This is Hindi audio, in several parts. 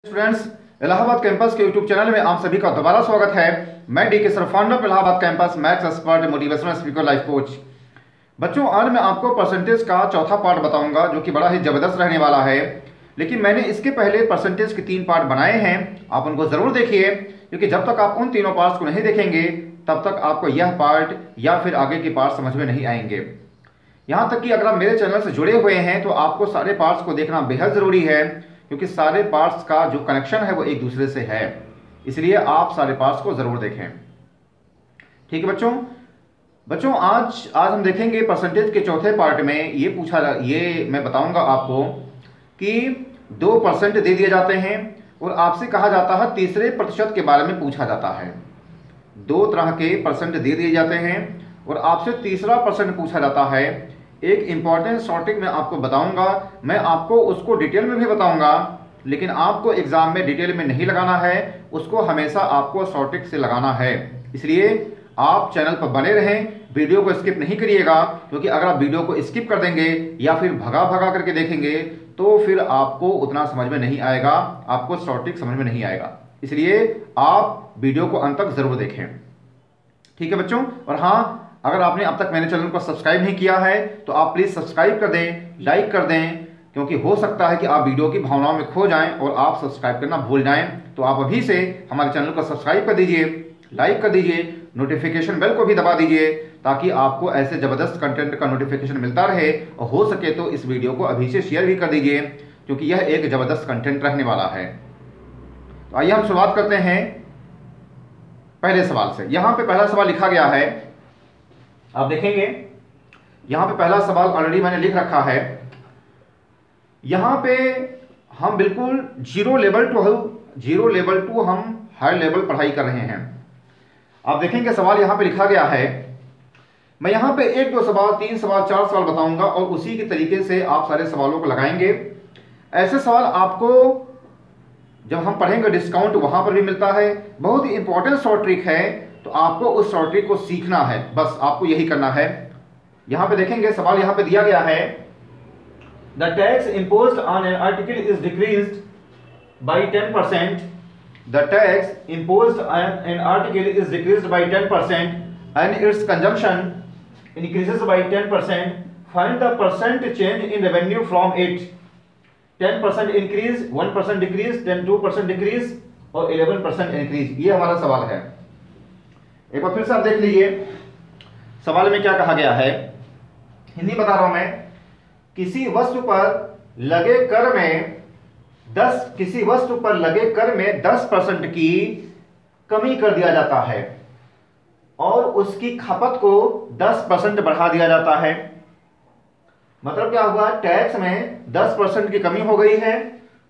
स्टूडेंट्स, इलाहाबाद कैंपस के यूट्यूब चैनल में आप सभी का दोबारा स्वागत है। मैं डी के sir, founder of Allahabad campus, maths expert, motivational speaker, life coach. बच्चों, आज मैं आपको परसेंटेज का चौथा पार्ट बताऊंगा जो कि बड़ा ही जबरदस्त रहने वाला है। लेकिन मैंने इसके पहले परसेंटेज के 3 पार्ट बनाए हैं, आप उनको जरूर देखिए, क्योंकि जब तक आप उन तीनों पार्ट्स को नहीं देखेंगे तब तक आपको यह पार्ट या फिर आगे के पार्ट समझ में नहीं आएंगे। यहाँ तक कि अगर आप मेरे चैनल से जुड़े हुए हैं तो आपको सारे पार्ट्स को देखना बेहद ज़रूरी है, क्योंकि सारे पार्ट्स का जो कनेक्शन है वो एक दूसरे से है। इसलिए आप सारे पार्ट्स को ज़रूर देखें। ठीक है बच्चों, आज हम देखेंगे परसेंटेज के चौथे पार्ट में ये मैं बताऊंगा आपको कि 2% दे दिए जाते हैं और आपसे कहा जाता है तीसरे प्रतिशत के बारे में पूछा जाता है। 2 तरह के परसेंट दे दिए जाते हैं और आपसे तीसरा परसेंट पूछा जाता है। एक इंपॉर्टेंट शॉर्ट ट्रिक मैं आपको बताऊंगा, मैं आपको उसको डिटेल में भी बताऊंगा, लेकिन आपको एग्जाम में डिटेल में नहीं लगाना है, उसको हमेशा आपको शॉर्ट ट्रिक से लगाना है। इसलिए आप चैनल पर बने रहें, वीडियो को स्किप नहीं करिएगा, क्योंकि अगर आप वीडियो को स्किप कर देंगे या फिर भगा करके देखेंगे तो फिर आपको उतना समझ में नहीं आएगा, आपको शॉर्ट ट्रिक समझ में नहीं आएगा। इसलिए आप वीडियो को अंत तक जरूर देखें। ठीक है बच्चों, और हाँ, अगर आपने अब तक मेरे चैनल को सब्सक्राइब नहीं किया है तो आप प्लीज़ सब्सक्राइब कर दें, लाइक कर दें, क्योंकि हो सकता है कि आप वीडियो की भावनाओं में खो जाएं और आप सब्सक्राइब करना भूल जाएं। तो आप अभी से हमारे चैनल को सब्सक्राइब कर दीजिए, लाइक कर दीजिए, नोटिफिकेशन बेल को भी दबा दीजिए, ताकि आपको ऐसे ज़बरदस्त कंटेंट का नोटिफिकेशन मिलता रहे। और हो सके तो इस वीडियो को अभी से शेयर भी कर दीजिए, क्योंकि यह एक ज़बरदस्त कंटेंट रहने वाला है। तो आइए हम शुरुआत करते हैं पहले सवाल से। यहाँ पे पहला सवाल लिखा गया है, आप देखेंगे यहां पे पहला सवाल ऑलरेडी मैंने लिख रखा है। यहां पे हम बिल्कुल जीरो लेवल टू हम हाई लेवल पढ़ाई कर रहे हैं। आप देखेंगे सवाल यहां पे लिखा गया है। मैं यहां पे 1 2 सवाल 3 सवाल 4 सवाल बताऊंगा और उसी के तरीके से आप सारे सवालों को लगाएंगे। ऐसे सवाल आपको जब हम पढ़ेंगे डिस्काउंट वहां पर भी मिलता है। बहुत ही इंपॉर्टेंट शॉर्ट ट्रिक है, तो आपको उस शॉर्ट ट्रिक को सीखना है, बस आपको यही करना है। यहां पे देखेंगे सवाल यहां पे दिया गया है, the tax imposed on an article is decreased by 10%। The tax imposed on an article is decreased by 10% and its consumption increases by 10%। Find the percent change in revenue from it. 10% increase, 1% decrease, then 2% decrease और 11% इंक्रीज। ये हमारा सवाल है। एक बार फिर से आप देख लीजिए सवाल में क्या कहा गया है। हिंदी बता रहा हूं मैं। किसी वस्तु पर लगे कर में 10% की कमी कर दिया जाता है और उसकी खपत को 10% बढ़ा दिया जाता है। मतलब क्या हुआ, टैक्स में 10% की कमी हो गई है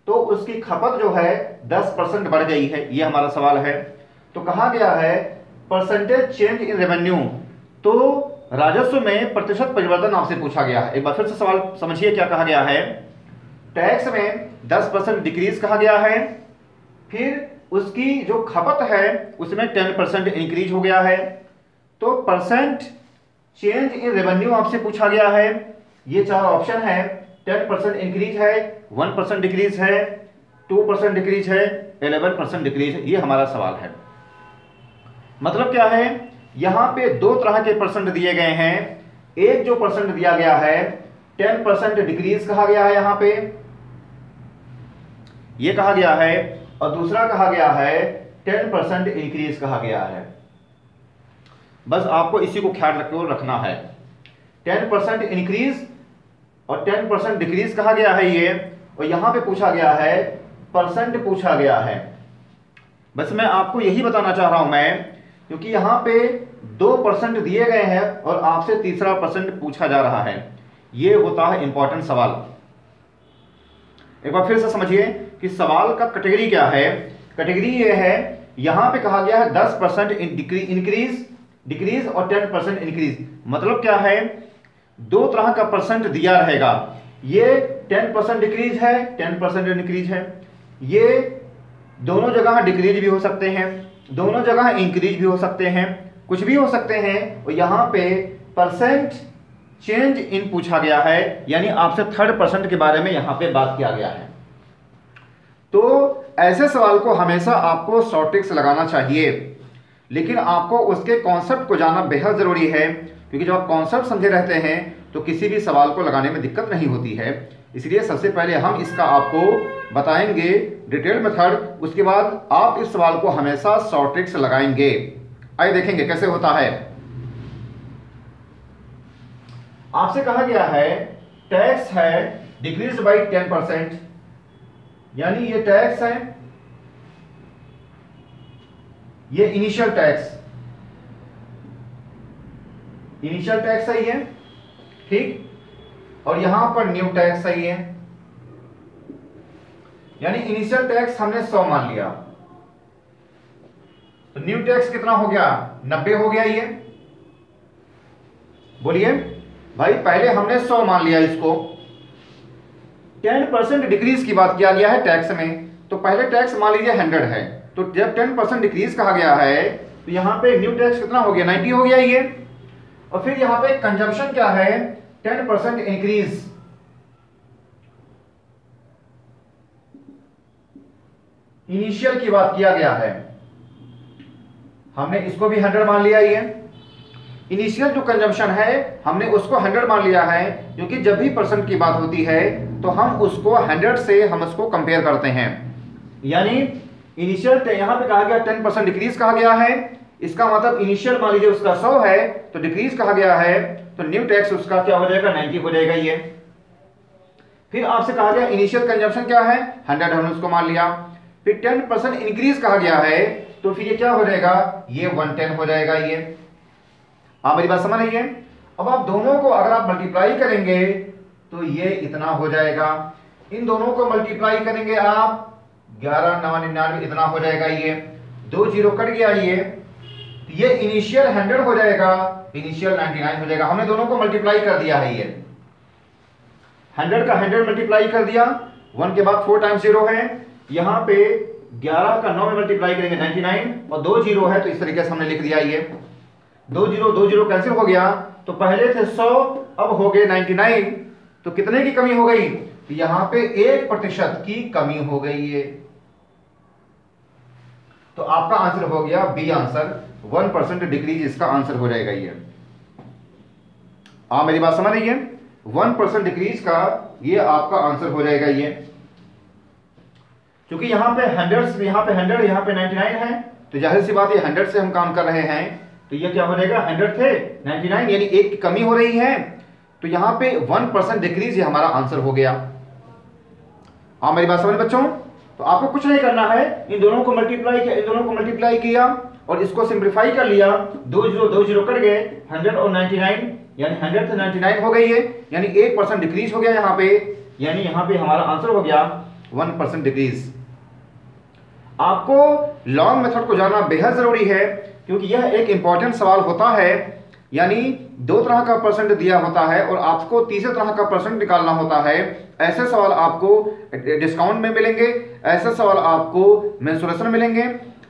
तो उसकी खपत जो है 10% बढ़ गई है। ये हमारा सवाल है। तो कहा गया है परसेंटेज चेंज इन रेवेन्यू, तो राजस्व में प्रतिशत परिवर्तन आपसे पूछा गया है। एक बार फिर से सवाल समझिए क्या कहा गया है। टैक्स में 10% डिक्रीज कहा गया है, फिर उसकी जो खपत है उसमें 10% इंक्रीज हो गया है। तो परसेंट चेंज इन रेवेन्यू आपसे पूछा गया है। ये 4 ऑप्शन है, 10% इंक्रीज है, 1% डिक्रीज है, 2% डिक्रीज है, 11% डिक्रीज है। ये हमारा सवाल है। मतलब क्या है, यहां पे 2 तरह के परसेंट दिए गए हैं। एक जो परसेंट दिया गया है 10% डिक्रीज कहा गया है, यहां पे ये कहा गया है, और दूसरा कहा गया है 10% इंक्रीज कहा गया है। बस आपको इसी को ख्याल रखना है। 10% इंक्रीज और 10% डिक्रीज कहा गया है ये, और यहां पे पूछा गया है परसेंट पूछा गया है। बस मैं आपको यही बताना चाह रहा हूं मैं, क्योंकि यहां पे 2% दिए गए हैं और आपसे तीसरा परसेंट पूछा जा रहा है। ये होता है इंपॉर्टेंट सवाल। एक बार फिर से समझिए कि सवाल का कैटेगरी क्या है। कैटेगरी ये है, यहां पे कहा गया है 10% डिक्रीज और 10% इंक्रीज। मतलब क्या है, 2 तरह का परसेंट दिया रहेगा। ये 10% डिक्रीज है, 10% इंक्रीज है। ये दोनों जगह डिक्रीज भी हो सकते हैं, दोनों जगह इंक्रीज भी हो सकते हैं, कुछ भी हो सकते हैं। और यहां पे परसेंट चेंज इन पूछा गया है, यानी आपसे 3rd% के बारे में यहां पे बात किया गया है। तो ऐसे सवाल को हमेशा आपको शॉर्ट ट्रिक्स लगाना चाहिए, लेकिन आपको उसके कॉन्सेप्ट को जानना बेहद ज़रूरी है, क्योंकि जब आप कॉन्सेप्ट समझे रहते हैं तो किसी भी सवाल को लगाने में दिक्कत नहीं होती है। इसलिए सबसे पहले हम इसका आपको बताएंगे डिटेल मेथड, उसके बाद आप इस सवाल को हमेशा शॉर्ट ट्रिक्स लगाएंगे। आइए देखेंगे कैसे होता है। आपसे कहा गया है टैक्स है डिक्रीज बाई 10%, यानी ये टैक्स है, ये इनिशियल टैक्स सही है, ठीक, और यहां पर न्यू टैक्स सही है, यानी इनिशियल टैक्स हमने 100 मान लिया, तो न्यू टैक्स कितना हो गया, 90 हो गया। ये बोलिए भाई, पहले हमने 100 मान लिया, इसको 10% डिक्रीज की बात किया गया है टैक्स में, तो पहले टैक्स मान लीजिए 100 है, तो जब 10% डिक्रीज कहा गया है तो यहां पे न्यू टैक्स कितना हो गया, 90 हो गया ये। और फिर यहां पे कंजम्पशन क्या है, 10% इंक्रीज, इनिशियल की बात किया गया है, हमने इसको भी 100 मान लिया। ये इनिशियल जो कंजम्पशन है हमने उसको 100 मान लिया है, क्योंकि जब भी परसेंट की बात होती है तो हम उसको 100 से हम उसको कंपेयर करते हैं। यानी इनिशियल यहां पे कहा गया 10% डिक्रीज कहा गया है, इसका मतलब इनिशियल मान लीजिए उसका 100 है तो डिक्रीज कहा गया है, तो न्यू टैक्स उसका क्या हो जाएगा, 90 हो जाएगा ये। फिर आपसे कहा गया इनिशियल कंजम्पशन क्या है, 100 हमने उसको मान लिया, फिर 10% इंक्रीज कहा गया है, तो फिर ये क्या हो जाएगा, ये 110 हो जाएगा ये। आप मेरी बात समझ रही हैं। अब आप दोनों को अगर आप मल्टीप्लाई करेंगे तो ये इतना हो जाएगा, इन दोनों को मल्टीप्लाई करेंगे आप 11 9 99 इतना हो जाएगा, ये 2 जीरो कट गया, ये इनिशियल 100 हो जाएगा, इनिशियल 99 हो जाएगा। हमने दोनों को मल्टीप्लाई कर दिया है, ये 100 का 100 मल्टीप्लाई कर दिया, 1 के बाद 4 टाइम्स 0 है, यहाँ पे 11 का 9 में मल्टीप्लाई करेंगे 99, और 2 जीरो है तो इस तरीके से हमने लिख दिया, ये 2 जीरो कैंसिल हो गया, तो पहले थे 100 अब हो गए 99, तो कितने की कमी हो गई, तो यहां पे 1% की कमी हो गई है। तो आपका आंसर हो गया बी आंसर, 1% डिक्रीज इसका आंसर हो जाएगा ये। आप मेरी बात समझ रही है, 1% डिक्रीज का ये आपका आंसर हो जाएगा ये, क्योंकि यहां पे 100 यहां पे 99 है, तो जाहिर सी बात ये 100 से हम काम कर रहे हैं, तो ये क्या हो जाएगा, 100 थे 99, यानी 1 की कमी हो रही है, तो यहां पे 1% डिक्रीज ये हमारा आंसर हो गया। आप मेरी बात समझ बच्चों, तो आपको कुछ नहीं करना है, इन दोनों को मल्टीप्लाई किया और इसको सिंप्लीफाई कर लिया, 2 जीरो कट गए, 100 और 99, यानी 100 से 99 हो गई है, यानी 1% डिक्रीज हो गया यहाँ पे, यानी यहाँ पे हमारा आंसर हो गया 1% डिक्रीज। आपको लॉन्ग मेथड को जानना बेहद जरूरी है, क्योंकि यह एक इंपॉर्टेंट सवाल होता है, यानी 2 तरह का परसेंट दिया होता है और आपको तीसरे तरह का परसेंट निकालना होता है। ऐसे सवाल आपको डिस्काउंट में मिलेंगे, ऐसे सवाल आपको मेंसुरेशन मिलेंगे।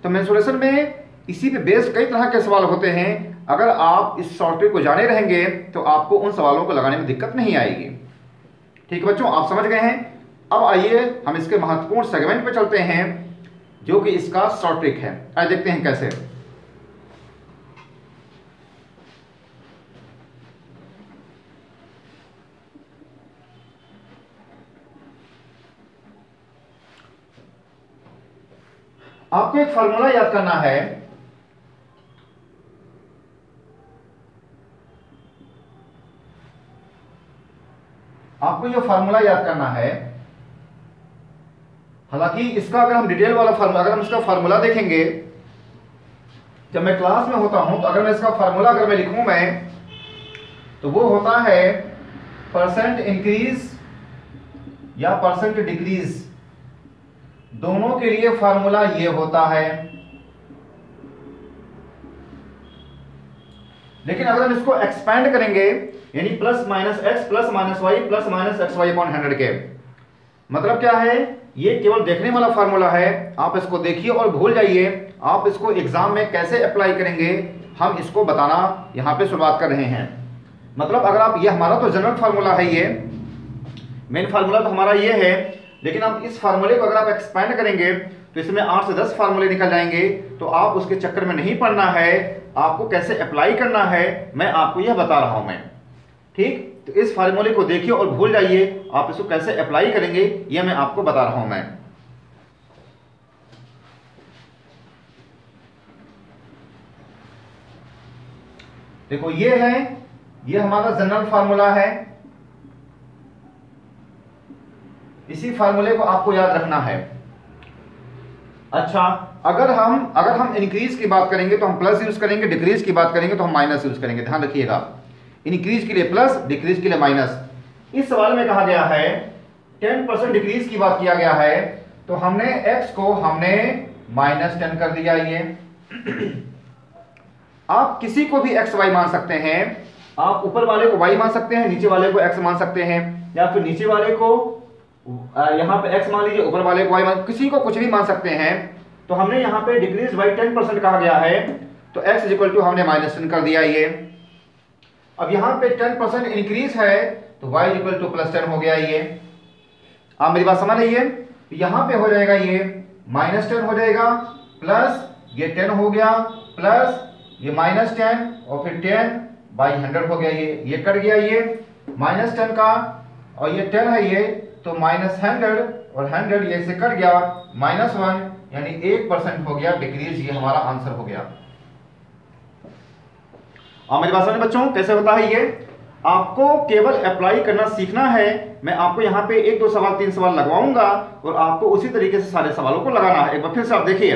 तो मेंसुरेशन में इसी पे बेस्ड कई तरह के सवाल होते हैं, अगर आप इस शॉर्ट ट्रिक को जाने रहेंगे तो आपको उन सवालों को लगाने में दिक्कत नहीं आएगी। ठीक है बच्चों, आप समझ गए हैं। अब आइए हम इसके महत्वपूर्ण सेगमेंट पे चलते हैं, जो कि इसका शॉर्ट ट्रिक है। आइए देखते हैं कैसे। आपको एक फार्मूला याद करना है, आपको ये फार्मूला याद करना है। हालांकि इसका अगर हम डिटेल वाला फार्मूला, अगर हम इसका फार्मूला देखेंगे, जब मैं क्लास में होता हूं तो अगर मैं इसका फार्मूला अगर मैं लिखूं मैं, तो वो होता है परसेंट इंक्रीज या परसेंट डिक्रीज, दोनों के लिए फार्मूला ये होता है। लेकिन अगर हम इसको एक्सपैंड करेंगे, यानी plus minus x plus minus y plus minus x y upon 100 के, मतलब क्या है, ये केवल देखने वाला फार्मूला है, आप इसको देखिए और भूल जाइए। आप इसको एग्जाम में कैसे अप्लाई करेंगे हम इसको बताना यहां पे शुरुआत कर रहे हैं। मतलब अगर आप, ये हमारा तो जनरल फार्मूला है, ये मेन फार्मूला तो हमारा ये है, लेकिन अब इस फार्मूले को अगर आप एक्सपेंड करेंगे तो इसमें 8 से 10 फार्मूले निकल जाएंगे, तो आप उसके चक्कर में नहीं पड़ना है, आपको कैसे अप्लाई करना है मैं आपको यह बता रहा हूं मैं। ठीक, तो इस फार्मूले को देखिए और भूल जाइए, आप इसको कैसे अप्लाई करेंगे यह मैं आपको बता रहा हूं मैं। देखो ये है, ये हमारा जनरल फार्मूला है, इसी फार्मूले को आपको याद रखना है। अच्छा, अगर हम इंक्रीज की बात करेंगे तो हम प्लस यूज करेंगे, डिक्रीज की बात करेंगे तो हम माइनस यूज करेंगे, ध्यान रखिएगा। इंक्रीज के लिए प्लस, डिक्रीज के लिए माइनस। इस सवाल में कहा गया है 10% डिक्रीज की बात किया गया है, तो हमने x को हमने -10 कर दिया। ये आप किसी को भी x y मान सकते हैं, आप ऊपर वाले को y मान सकते हैं, नीचे वाले को x मान सकते हैं, या फिर नीचे वाले को यहां पे x मान लीजिए, ऊपर वाले को y मान, किसी को कुछ भी मान सकते हैं। तो हमने यहां पे डिक्रीज बाई 10% कहा गया है, तो x इक्वल टू हमने -10 कर दिया। ये अब यहां पे 10% इंक्रीज है तो y इक्वल टू +10 हो गया। ये आप मेरी बात समझ रही है, यहां पे हो जाएगा ये -10 हो जाएगा, प्लस ये 10 हो गया, प्लस ये -10 और फिर 10/100 हो गया। ये कट गया, ये -10 का और ये 10 है, ये तो -100 और 100 ये से कट गया, -1 यानी 1% हो गया डिक्रीज। ये हमारा आंसर हो गया। और मेरी बात समझ बच्चों कैसे होता है ये, आपको केवल अप्लाई करना सीखना है। मैं आपको यहाँ पे 1 2 सवाल 3 सवाल लगवाऊंगा और आपको उसी तरीके से सारे सवालों को लगाना है। एक बार फिर से आप देखिए,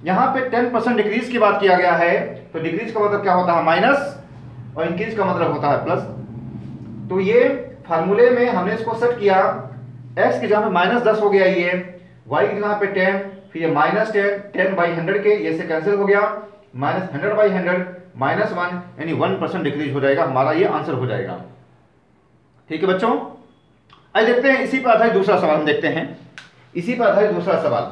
यहाँ पे 10% डिक्रीज की बात किया गया है, तो डिक्रीज का मतलब क्या होता है माइनस, और इंक्रीज का मतलब होता है प्लस। तो ये फार्मूले में हमने इसको सेट किया, x की जगह पे -10 हो गया, ये y की जगह पे 10, फिर ये -10, 10/100 के ये से कैंसिल हो गया, -100/100 -1 यानी 1% डिक्रीज हो जाएगा, हमारा ये आंसर हो जाएगा। ठीक है बच्चों, आइए देखते हैं इसी पर आधारित दूसरा सवाल हम देखते हैं। इसी पर आधारित दूसरा सवाल,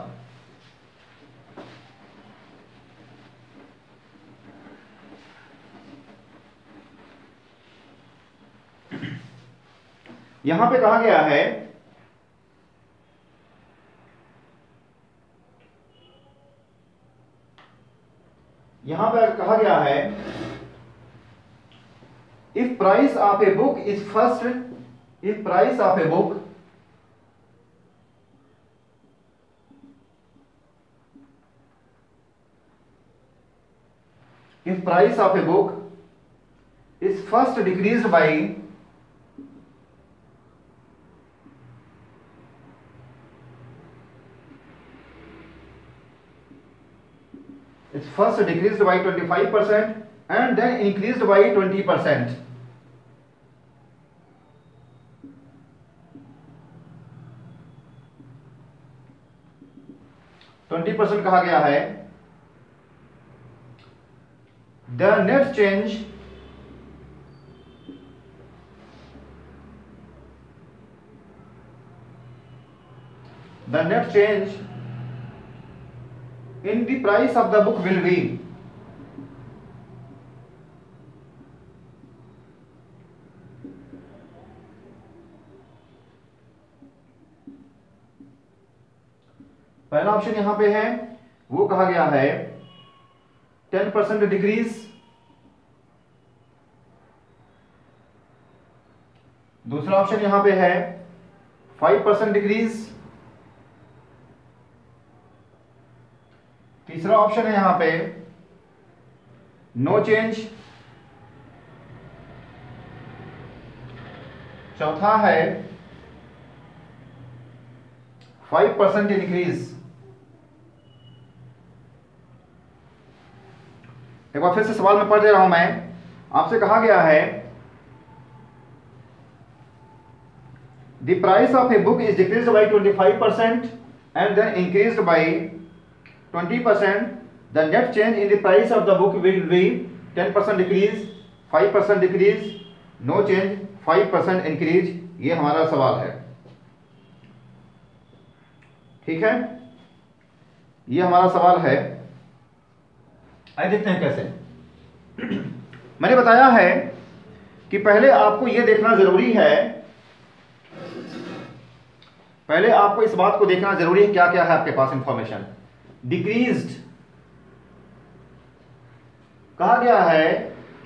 यहां पे कहा गया है if price of a book is first, if price of a book if price of a book is first decreased by it's first decreased by 25% and then increased by 20%. %20 कहा गया है। The net change in the price of the book will be, पहला ऑप्शन यहां पे है, वो कहा गया है 10% डिक्रीज, दूसरा ऑप्शन यहां पे है 5% डिक्रीज, तीसरा ऑप्शन है यहां पे नो चेंज, चौथा है 5% इंक्रीज। एक बार फिर से सवाल में पढ़ दे रहा हूं मैं, आपसे कहा गया है the price of a book is decreased by 25% and then increased by 20%, the net change in the price of the book will be 10% decrease, 5% decrease, no change, 5% increase। ये हमारा सवाल है। ठीक है, ये हमारा सवाल है। आइए देखते हैं कैसे। मैंने बताया है कि पहले आपको यह देखना जरूरी है पहले आपको इस बात को देखना जरूरी है क्या क्या है आपके पास इंफॉर्मेशन। डिक्रीज्ड कहा गया है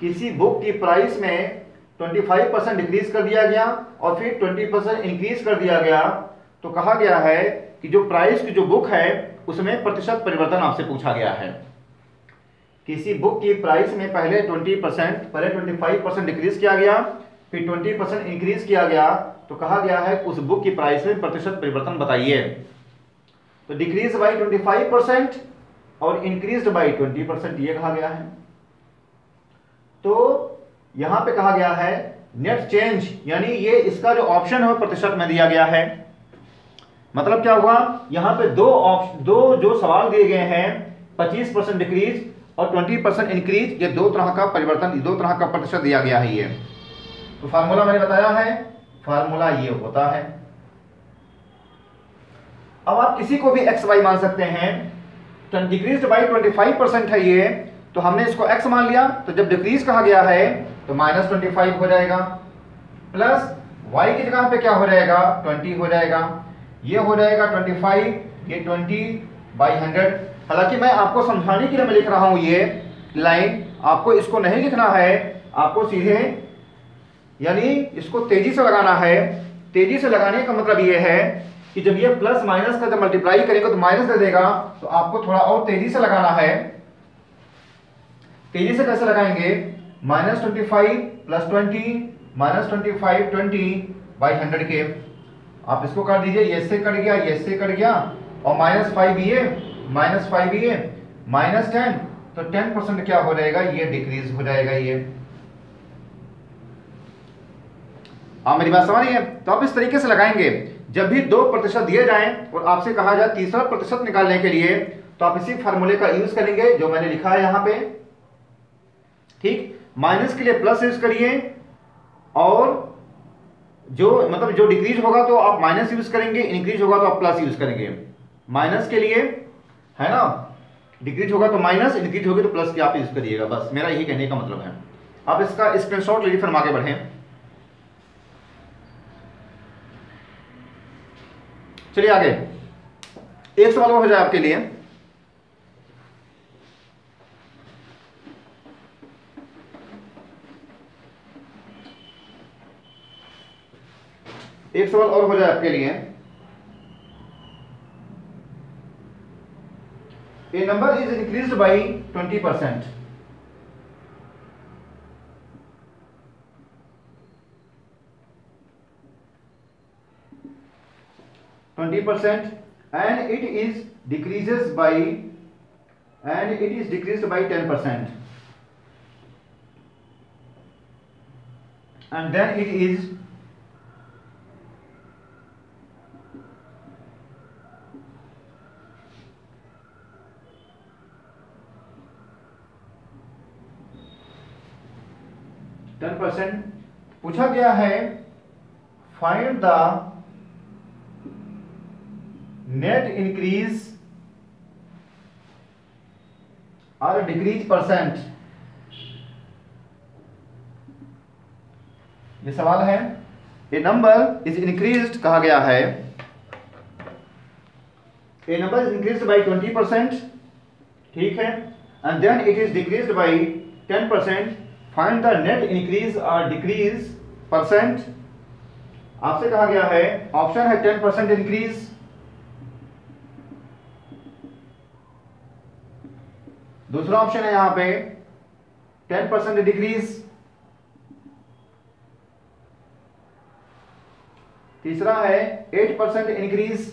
किसी बुक की प्राइस में 25% डिक्रीज कर दिया गया और फिर 20% इंक्रीज कर दिया गया, तो कहा गया है कि जो प्राइस की जो बुक है उसमें प्रतिशत परिवर्तन आपसे पूछा गया है। किसी बुक की प्राइस में पहले 25% डिक्रीज किया गया, फिर 20% इंक्रीज किया गया, तो कहा गया है उस बुक की प्राइस में प्रतिशत परिवर्तन बताइए। तो डिक्रीज बाई 25% और इंक्रीज बाई 20% ये कहा गया है। तो यहां पे कहा गया है नेट चेंज, यानी ये इसका जो ऑप्शन है वो प्रतिशत में दिया गया है। मतलब क्या हुआ, यहां पे दो जो सवाल दिए गए हैं 25% डिक्रीज और 20% इंक्रीज, ये दो तरह का परिवर्तन, दो तरह का प्रतिशत दिया गया है। ये तो फार्मूला मैंने बताया है, फार्मूला ये होता है। अब आप किसी को भी एक्स वाई मान सकते हैं। तो डिक्रीज बाई 25% है ये, तो हमने इसको x मान लिया, तो जब डिक्रीज कहा गया है तो -25 हो जाएगा, प्लस y की जगह पे क्या हो जाएगा 20 हो जाएगा, ये हो जाएगा 25, ये 20/100। हालांकि मैं आपको समझाने के लिए मैं लिख रहा हूं ये लाइन, आपको इसको नहीं लिखना है, आपको सीधे यानी इसको तेजी से लगाना है। तेजी से लगाने का मतलब ये है कि जब ये प्लस माइनस का जब मल्टीप्लाई करेंगे तो माइनस दे देगा, तो आपको थोड़ा और तेजी से लगाना है। तेजी से कैसे लगाएंगे, -25 + 20 -25 20/100 के, आप इसको कर दीजिए, ये से कट गया, ये से कट गया, और -5 ये -10, तो 10% क्या हो जाएगा, ये डिक्रीज हो जाएगा। ये आप मेरी बात समझ रही है। तो आप इस तरीके से लगाएंगे। जब भी 2% दिए जाएं और आपसे कहा जाए तीसरा प्रतिशत निकालने के लिए, तो आप इसी फार्मूले का यूज करेंगे जो मैंने लिखा है यहां पे। ठीक, माइनस के लिए प्लस यूज करिए, और जो डिक्रीज होगा तो आप माइनस यूज करेंगे, इंक्रीज होगा तो आप प्लस यूज करेंगे। माइनस के लिए है ना, डिक्रीज होगा तो माइनस, इंक्रीज होगी तो प्लस की आप यूज करिएगा। बस मेरा यही कहने का मतलब है। आप इसका स्क्रीनशॉट लीजिए, फिर हम आगे बढ़ें। चलिए आगे, एक सवाल और हो जाए आपके लिए। एक सवाल और हो जाए आपके लिए। A number is increased by 20%. 20%, and it is decreased by 10%, and then it is पूछा गया है फाइंड द नेट इंक्रीज और डिक्रीज परसेंट। ये सवाल है। ए नंबर इज इंक्रीज्ड कहा गया है, a number is increased by 20%, ठीक है, and then it is decreased by 10%। Find the net increase और डिक्रीज परसेंट। आपसे कहा गया है, ऑप्शन है 10% इंक्रीज, दूसरा ऑप्शन है यहां पे 10% डिक्रीज, तीसरा है 8% इंक्रीज,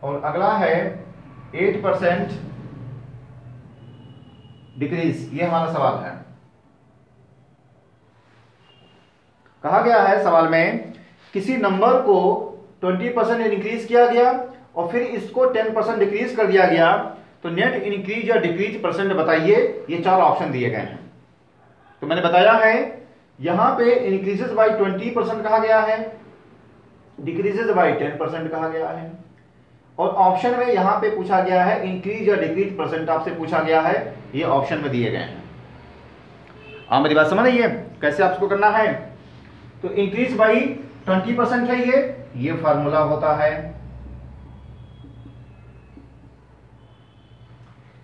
और अगला है 8% डिक्रीज। ये हमारा सवाल है। कहा गया है सवाल में किसी नंबर को 20% इंक्रीज किया गया और फिर इसको 10% डिक्रीज कर दिया गया, तो नेट इंक्रीज या डिक्रीज परसेंट बताइए। ये चार ऑप्शन दिए गए हैं। तो मैंने बताया है यहां पे इंक्रीजेस बाय 20% कहा गया है, डिक्रीजेस बाय 10% कहा गया है, और ऑप्शन में यहां पे पूछा गया है इंक्रीज या डिक्रीज परसेंट आपसे पूछा गया है। ये ऑप्शन में दिए गए हैं। आप मेरी बात समझ रही है कैसे आपको करना है। तो इंक्रीज बाई 20% है ये फार्मूला होता है।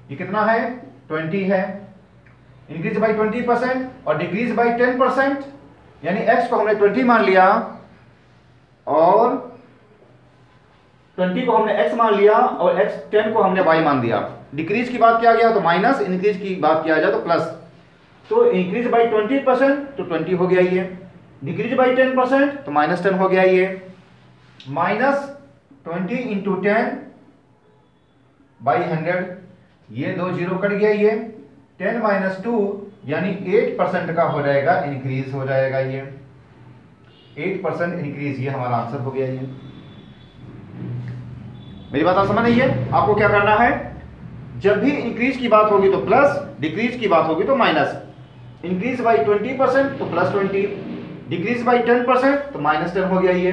ये कितना है 20 है। इंक्रीज बाई 20% और डिक्रीज बाई 10%, यानी x को हमने 20 मान लिया और 20 को हमने x मान लिया और 10 को हमने y मान दिया। डिक्रीज की बात किया गया तो माइनस, इंक्रीज की बात किया जाए तो प्लस। तो इंक्रीज बाई 20% तो 20 हो गया ये, डिक्रीज बाई 10% तो -10 हो गया ये। -20 इंटू 10 बाई 100, ये 2 जीरो कट गया, ये 10 माइनस 2 यानी 8% का हो जाएगा, इंक्रीज हो जाएगा ये 8% इंक्रीज, ये हमारा आंसर हो गया ये। मेरी बात आप समझ रही है? आपको क्या करना है, जब भी इंक्रीज की बात होगी तो प्लस, डिक्रीज की बात होगी तो माइनस। इंक्रीज बाई 20% तो +20, डिक्रीज बाई 10% तो -10 हो गया ये।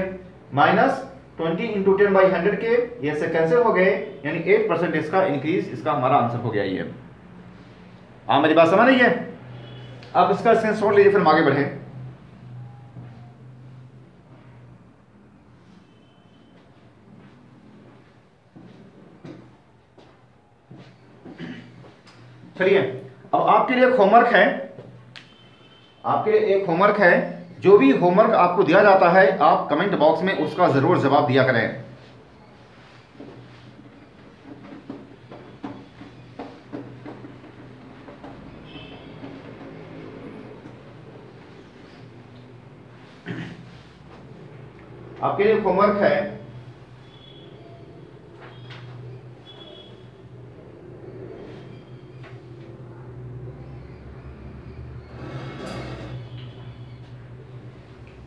-20 इंटू 10 बाई 100 के ये से कैंसिल हो गए, यानी 8% इसका इंक्रीज, इसका हमारा आंसर हो गया ये। आप मेरी बात समझ रही है? आप इसका स्क्रीनशॉट लीजिए, फिर हम आगे बढ़े। चलिए, अब आपके लिए एक होमवर्क है, आपके लिए एक होमवर्क है। जो भी होमवर्क आपको दिया जाता है आप कमेंट बॉक्स में उसका जरूर जवाब दिया करें। आपके लिए होमवर्क है,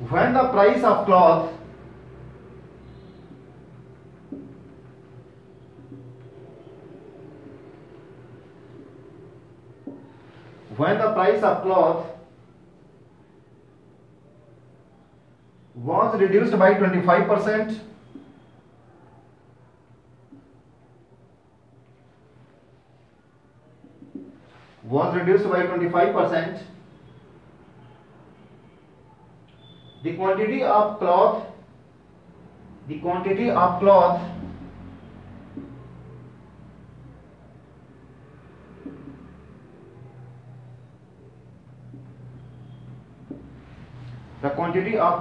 when the price of cloth was reduced by 25%, the quantity of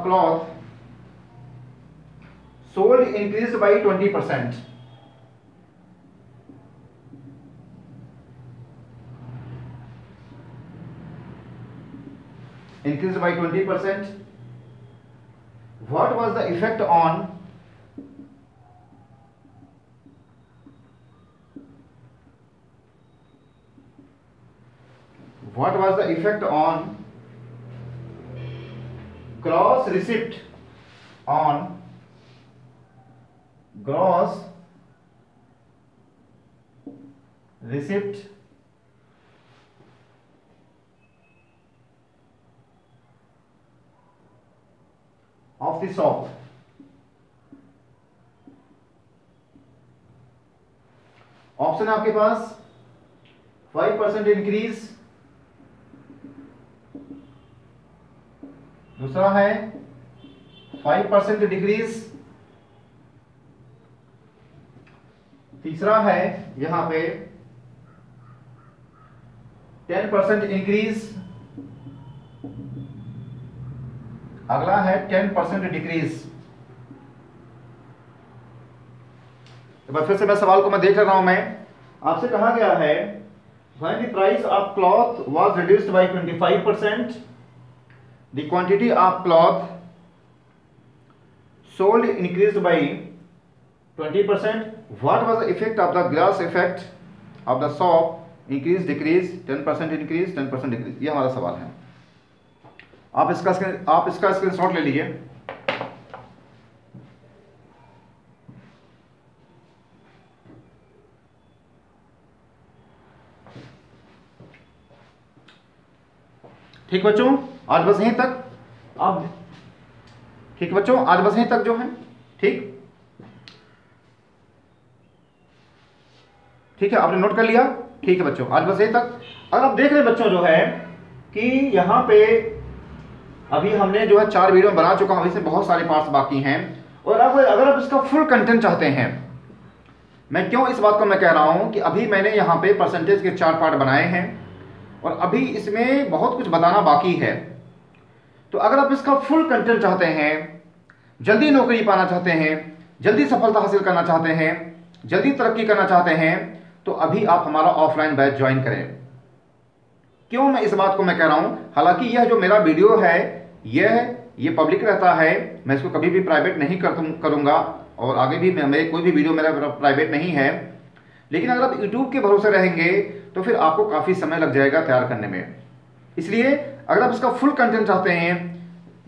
cloth sold increased by 20%. Increased by 20%. What was the effect on gross receipt of the shop? Option है आपके पास 5% इंक्रीज, दूसरा है 5% डिक्रीज, तीसरा है यहां पे 10% इंक्रीज, अगला है 10% डिक्रीज। फिर से मैं सवाल को मैं देख रहा हूं, मैं आपसे कहा गया है when the price of cloth was reduced by 25%, the quantity of cloth sold increased by 20%. What was the effect of the gross effect of the shop? Increase, decrease, 10% increase, 10% decrease. ये हमारा सवाल है। आप इसका स्क्रीनशॉट ले लीजिए। ठीक बच्चों, आज बस यहीं तक। अब ठीक बच्चों, आज बस यहीं तक जो है, ठीक है, आपने नोट कर लिया? ठीक है बच्चों, आज बस यहीं तक। अगर आप देख रहे बच्चों जो है कि यहां पे अभी हमने जो है 4 वीडियो बना चुका हूँ, इसमें बहुत सारे पार्ट्स बाकी हैं। और अब अगर आप इसका फुल कंटेंट चाहते हैं, मैं क्यों इस बात को मैं कह रहा हूँ कि अभी मैंने यहाँ पे परसेंटेज के 4 पार्ट बनाए हैं और अभी इसमें बहुत कुछ बताना बाकी है। तो अगर आप इसका फुल कंटेंट चाहते हैं, जल्दी नौकरी पाना चाहते हैं, जल्दी सफलता हासिल करना चाहते हैं, जल्दी तरक्की करना चाहते हैं, तो अभी आप हमारा ऑफलाइन बैच ज्वाइन करें। क्यों मैं इस बात को मैं कह रहा हूं, हालांकि यह जो मेरा वीडियो है ये पब्लिक रहता है, मैं इसको कभी भी प्राइवेट नहीं करूंगा और आगे भी मेरे कोई भी वीडियो मेरा प्राइवेट नहीं है। लेकिन अगर आप यूट्यूब के भरोसे रहेंगे तो फिर आपको काफ़ी समय लग जाएगा तैयार करने में। इसलिए अगर आप इसका फुल कंटेंट चाहते हैं,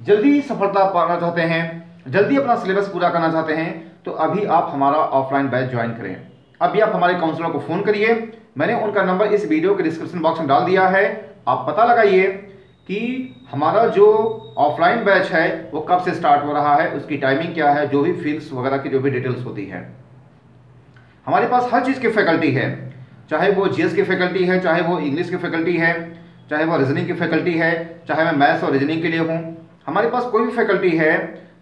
जल्दी सफलता पाना चाहते हैं, जल्दी अपना सिलेबस पूरा करना चाहते हैं, तो अभी आप हमारा ऑफलाइन बैच ज्वाइन करें। अभी आप हमारे काउंसलर को फ़ोन करिए, मैंने उनका नंबर इस वीडियो के डिस्क्रिप्शन बॉक्स में डाल दिया है। आप पता लगाइए कि हमारा जो ऑफलाइन बैच है वो कब से स्टार्ट हो रहा है, उसकी टाइमिंग क्या है, जो भी फीस वगैरह की जो भी डिटेल्स होती है। हमारे पास हर चीज़ की फैकल्टी है, चाहे वो जीएस की फैकल्टी है, चाहे वो इंग्लिश की फैकल्टी है, चाहे वो रीजनिंग की फैकल्टी है, चाहे मैं मैथ्स और रीजनिंग के लिए हूँ। हमारे पास कोई भी फैकल्टी है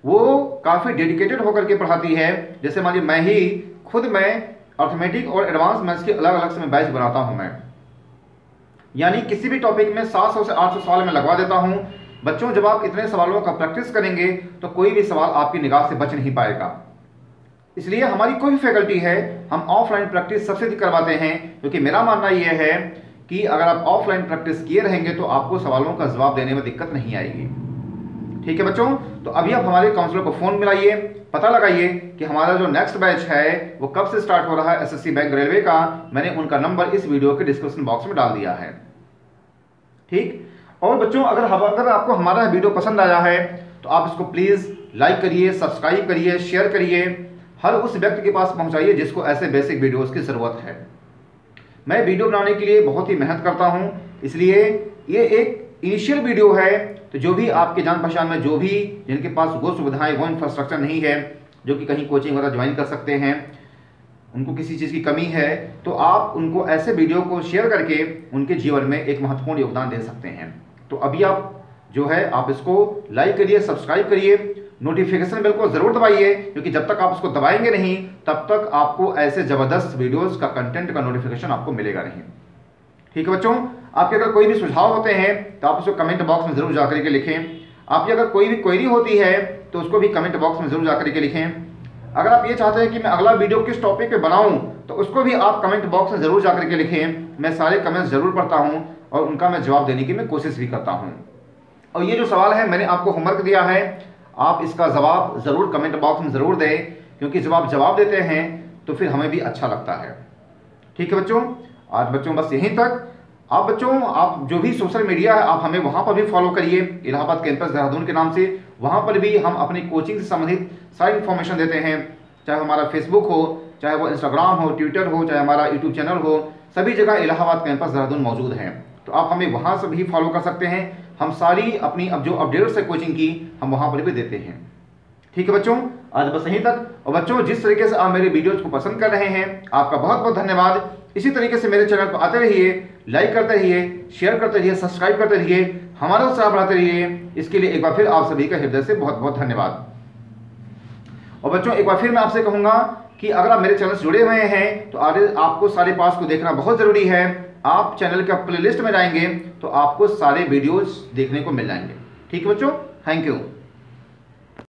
वो काफ़ी डेडिकेटेड होकर के पढ़ाती है। जैसे मान लीजिए मैं अर्थमेटिक और एडवांस मैथ्स के अलग अलग से मैं बैच बनाता हूँ मैं, यानी किसी भी टॉपिक में 700 से 800 सवाल मैं लगवा देता हूँ। बच्चों, जब आप इतने सवालों का प्रैक्टिस करेंगे तो कोई भी सवाल आपकी निगाह से बच नहीं पाएगा। इसलिए हमारी कोई भी फैकल्टी है, हम ऑफलाइन प्रैक्टिस सबसे अधिक करवाते हैं, क्योंकि मेरा मानना यह है कि अगर आप ऑफलाइन प्रैक्टिस किए रहेंगे तो आपको सवालों का जवाब देने में दिक्कत नहीं आएगी। ठीक है बच्चों, तो अभी आप हमारे काउंसलर को फ़ोन मिलाइए, पता लगाइए कि हमारा जो नेक्स्ट बैच है वो कब से स्टार्ट हो रहा है एसएससी बैंक रेलवे का। मैंने उनका नंबर इस वीडियो के डिस्क्रिप्शन बॉक्स में डाल दिया है। ठीक, और बच्चों अगर आपको हमारा वीडियो पसंद आया है तो आप इसको प्लीज़ लाइक करिए, सब्सक्राइब करिए, शेयर करिए, हर उस व्यक्ति के पास पहुंचाइए जिसको ऐसे बेसिक वीडियोस की ज़रूरत है। मैं वीडियो बनाने के लिए बहुत ही मेहनत करता हूं, इसलिए ये एक इनिशियल वीडियो है। तो जो भी आपके जान पहचान में जो भी जिनके पास वो सुविधाएं, वो इंफ्रास्ट्रक्चर नहीं है, जो कि कहीं कोचिंग वगैरह ज्वाइन कर सकते हैं, उनको किसी चीज़ की कमी है, तो आप उनको ऐसे वीडियो को शेयर करके उनके जीवन में एक महत्वपूर्ण योगदान दे सकते हैं। तो अभी आप जो है आप इसको लाइक करिए, सब्सक्राइब करिए, नोटिफिकेशन बेल को ज़रूर दबाइए, क्योंकि जब तक आप उसको दबाएंगे नहीं तब तक आपको ऐसे ज़बरदस्त वीडियोज़ का कंटेंट का नोटिफिकेशन आपको मिलेगा नहीं। ठीक है बच्चों, आपके अगर कोई भी सुझाव होते हैं तो आप उसको कमेंट बॉक्स में ज़रूर जाकर के लिखें। आपकी अगर कोई भी क्वेरी होती है तो उसको भी कमेंट बॉक्स में ज़रूर जाकर के लिखें। अगर आप ये चाहते हैं कि मैं अगला वीडियो किस टॉपिक पे बनाऊं तो उसको भी आप कमेंट बॉक्स में ज़रूर जाकर के लिखें। मैं सारे कमेंट्स ज़रूर पढ़ता हूं और उनका मैं जवाब देने की मैं कोशिश भी करता हूं। और ये जो सवाल है मैंने आपको होमवर्क दिया है, आप इसका जवाब ज़रूर कमेंट बॉक्स में ज़रूर दें, क्योंकि जब आप जवाब देते हैं तो फिर हमें भी अच्छा लगता है। ठीक है बच्चों, आज बच्चों बस यहीं तक। आप बच्चों, आप जो भी सोशल मीडिया है आप हमें वहाँ पर भी फॉलो करिए, इलाहाबाद कैंपस देहरादून के नाम से। वहाँ पर भी हम अपनी कोचिंग से संबंधित सारी इन्फॉर्मेशन देते हैं, चाहे हमारा फेसबुक हो, चाहे वो इंस्टाग्राम हो, ट्विटर हो, चाहे हमारा यूट्यूब चैनल हो, सभी जगह इलाहाबाद कैंपस देहरादून मौजूद है। तो आप हमें वहाँ से भी फॉलो कर सकते हैं। हम सारी अपनी अब जो अपडेट्स है कोचिंग की हम वहाँ पर भी देते हैं। ठीक है बच्चों, आज बस यहीं तक। और बच्चों, जिस तरीके से आप मेरे वीडियोज़ को पसंद कर रहे हैं आपका बहुत बहुत धन्यवाद। इसी तरीके से मेरे चैनल पर आते रहिए, लाइक करते रहिए, शेयर करते रहिए, सब्सक्राइब करते रहिए, हमारा उत्साह बढ़ाते रहिए। इसके लिए एक बार फिर आप सभी का हृदय से बहुत बहुत धन्यवाद। और बच्चों, एक बार फिर मैं आपसे कहूँगा कि अगर आप मेरे चैनल से जुड़े हुए हैं तो आगे आपको सारे पार्ट्स को देखना बहुत ज़रूरी है। आप चैनल का प्लेलिस्ट में जाएंगे तो आपको सारे वीडियोज़ देखने को मिल जाएंगे। ठीक है बच्चों, थैंक यू।